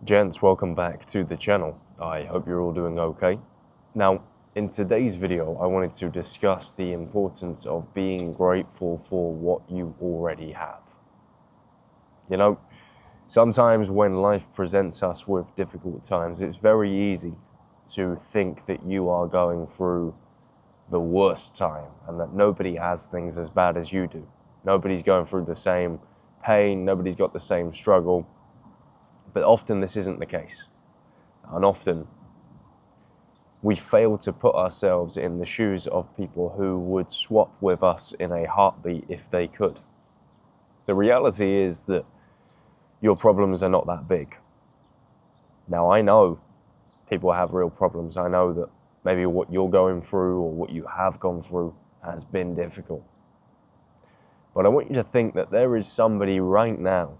Gents, welcome back to the channel. I hope you're all doing okay. Now, in today's video, I wanted to discuss the importance of being grateful for what you already have. You know, sometimes when life presents us with difficult times, it's very easy to think that you are going through the worst time and that nobody has things as bad as you do. Nobody's going through the same pain, nobody's got the same struggle. But often this isn't the case. And often we fail to put ourselves in the shoes of people who would swap with us in a heartbeat if they could. The reality is that your problems are not that big. Now, I know people have real problems. I know that maybe what you're going through or what you have gone through has been difficult. But I want you to think that there is somebody right now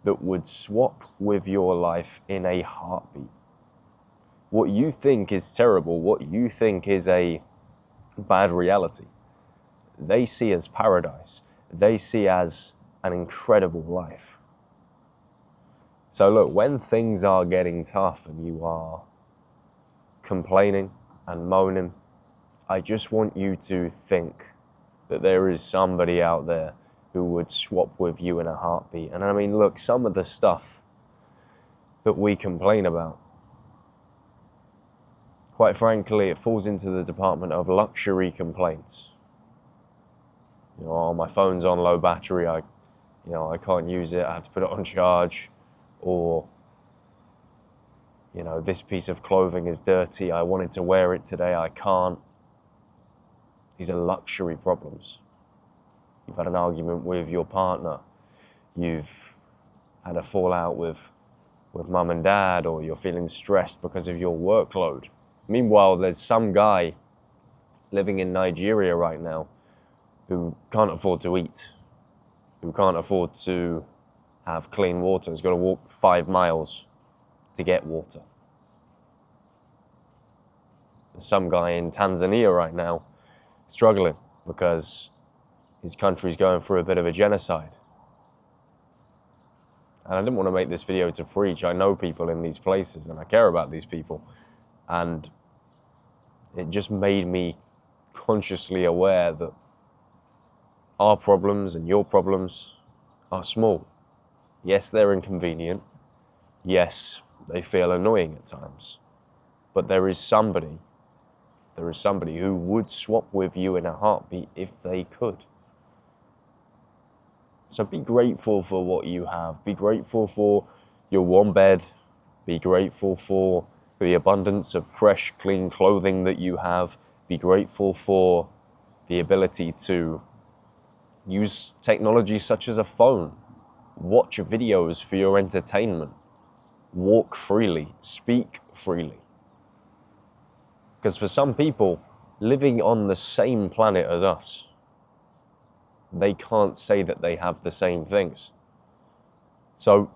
that would swap with your life in a heartbeat. What you think is terrible, what you think is a bad reality, they see as paradise. They see as an incredible life. So look, when things are getting tough and you are complaining and moaning, I just want you to think that there is somebody out there who would swap with you in a heartbeat. And I mean, look, some of the stuff that we complain about, quite frankly, it falls into the department of luxury complaints. You know, oh, my phone's on low battery, I can't use it, I have to put it on charge. Or, you know, this piece of clothing is dirty, I wanted to wear it today, I can't. These are luxury problems. You've had an argument with your partner, you've had a fallout with mum and dad, or you're feeling stressed because of your workload. Meanwhile, there's some guy living in Nigeria right now who can't afford to eat, who can't afford to have clean water, has got to walk 5 miles to get water. There's some guy in Tanzania right now struggling because his country's going through a bit of a genocide. And I didn't want to make this video to preach. I know people in these places and I care about these people. And it just made me consciously aware that our problems and your problems are small. Yes, they're inconvenient. Yes, they feel annoying at times. But there is somebody who would swap with you in a heartbeat if they could. So be grateful for what you have. Be grateful for your warm bed. Be grateful for the abundance of fresh, clean clothing that you have. Be grateful for the ability to use technology such as a phone. Watch videos for your entertainment. Walk freely. Speak freely. Because for some people, living on the same planet as us, they can't say that they have the same things. So,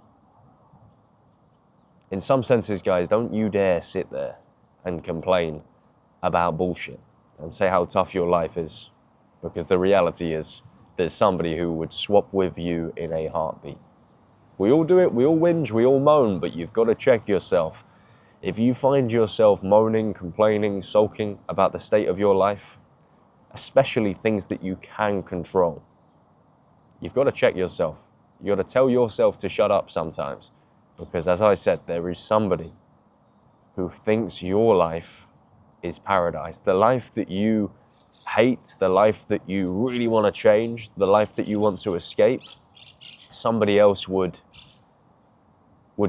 in some senses, guys, don't you dare sit there and complain about bullshit and say how tough your life is. Because the reality is, there's somebody who would swap with you in a heartbeat. We all do it, we all whinge, we all moan, but you've got to check yourself. If you find yourself moaning, complaining, sulking about the state of your life, especially things that you can control, you've got to check yourself. You've got to tell yourself to shut up sometimes. Because as I said, there is somebody who thinks your life is paradise. The life that you hate, the life that you really want to change, the life that you want to escape, somebody else would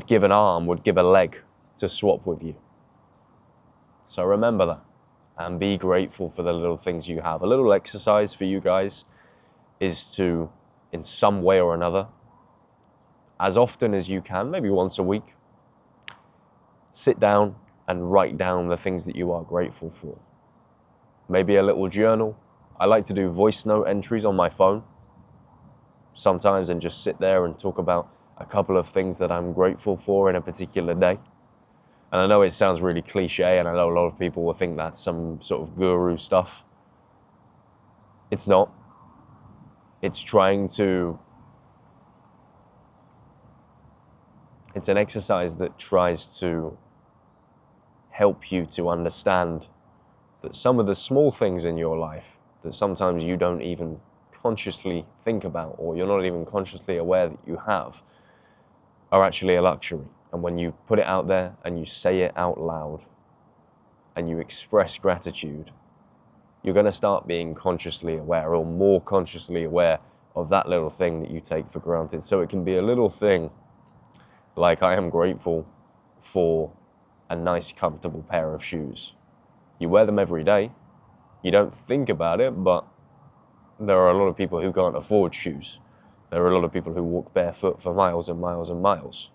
give an arm, would give a leg to swap with you. So remember that and be grateful for the little things you have. A little exercise for you guys is to, in some way or another, as often as you can, maybe once a week, sit down and write down the things that you are grateful for. Maybe a little journal. I like to do voice note entries on my phone sometimes and just sit there and talk about a couple of things that I'm grateful for in a particular day. And I know it sounds really cliche, and I know a lot of people will think that's some sort of guru stuff. It's not. It's trying to It's an exercise that tries to help you to understand that some of the small things in your life that sometimes you don't even consciously think about, or you're not even consciously aware that you have, are actually a luxury. And when you put it out there and you say it out loud and you express gratitude, you're going to start being consciously aware, or more consciously aware, of that little thing that you take for granted. So it can be a little thing like, I am grateful for a nice, comfortable pair of shoes. You wear them every day. You don't think about it, but there are a lot of people who can't afford shoes. There are a lot of people who walk barefoot for miles and miles and miles.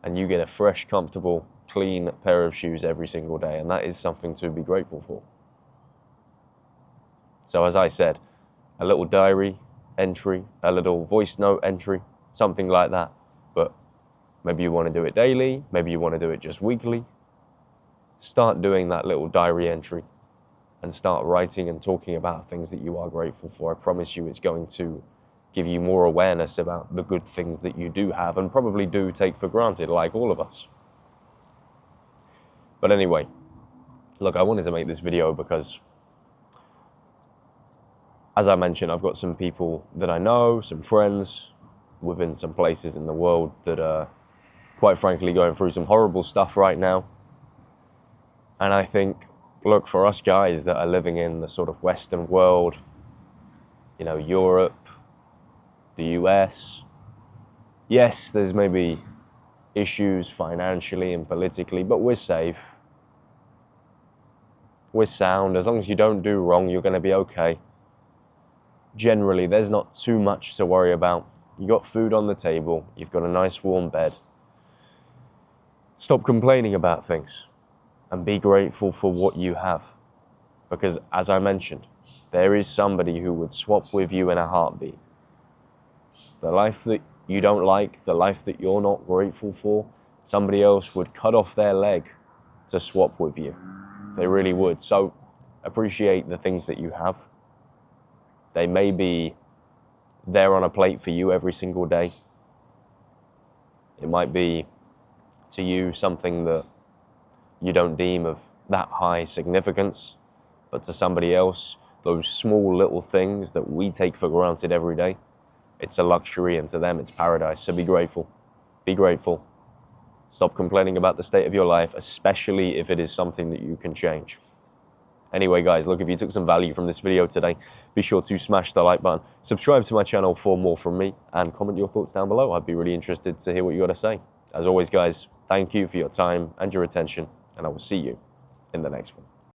And you get a fresh, comfortable, clean pair of shoes every single day, and that is something to be grateful for. So as I said, a little diary entry, a little voice note entry, something like that. But maybe you want to do it daily, maybe you want to do it just weekly. Start doing that little diary entry and start writing and talking about things that you are grateful for. I promise you it's going to give you more awareness about the good things that you do have and probably do take for granted, like all of us. But anyway, look, I wanted to make this video because, as I mentioned, I've got some people that I know, some friends within some places in the world that are, quite frankly, going through some horrible stuff right now. And I think, look, for us guys that are living in the sort of Western world, you know, Europe, the US, yes, there's maybe issues financially and politically, but we're safe. We're sound. As long as you don't do wrong, you're going to be okay. Generally, there's not too much to worry about. You got food on the table. You've got a nice warm bed. Stop complaining about things and be grateful for what you have. Because, as I mentioned, there is somebody who would swap with you in a heartbeat. The life that you don't like, the life that you're not grateful for, somebody else would cut off their leg to swap with you. They really would. So appreciate the things that you have. They may be there on a plate for you every single day. It might be, to you, something that you don't deem of that high significance, but to somebody else, those small little things that we take for granted every day, it's a luxury, and to them it's paradise. So be grateful. Be grateful. Stop complaining about the state of your life, especially if it is something that you can change. Anyway, guys, look, if you took some value from this video today, be sure to smash the like button, subscribe to my channel for more from me, and comment your thoughts down below. I'd be really interested to hear what you got to say. As always, guys, thank you for your time and your attention, and I will see you in the next one.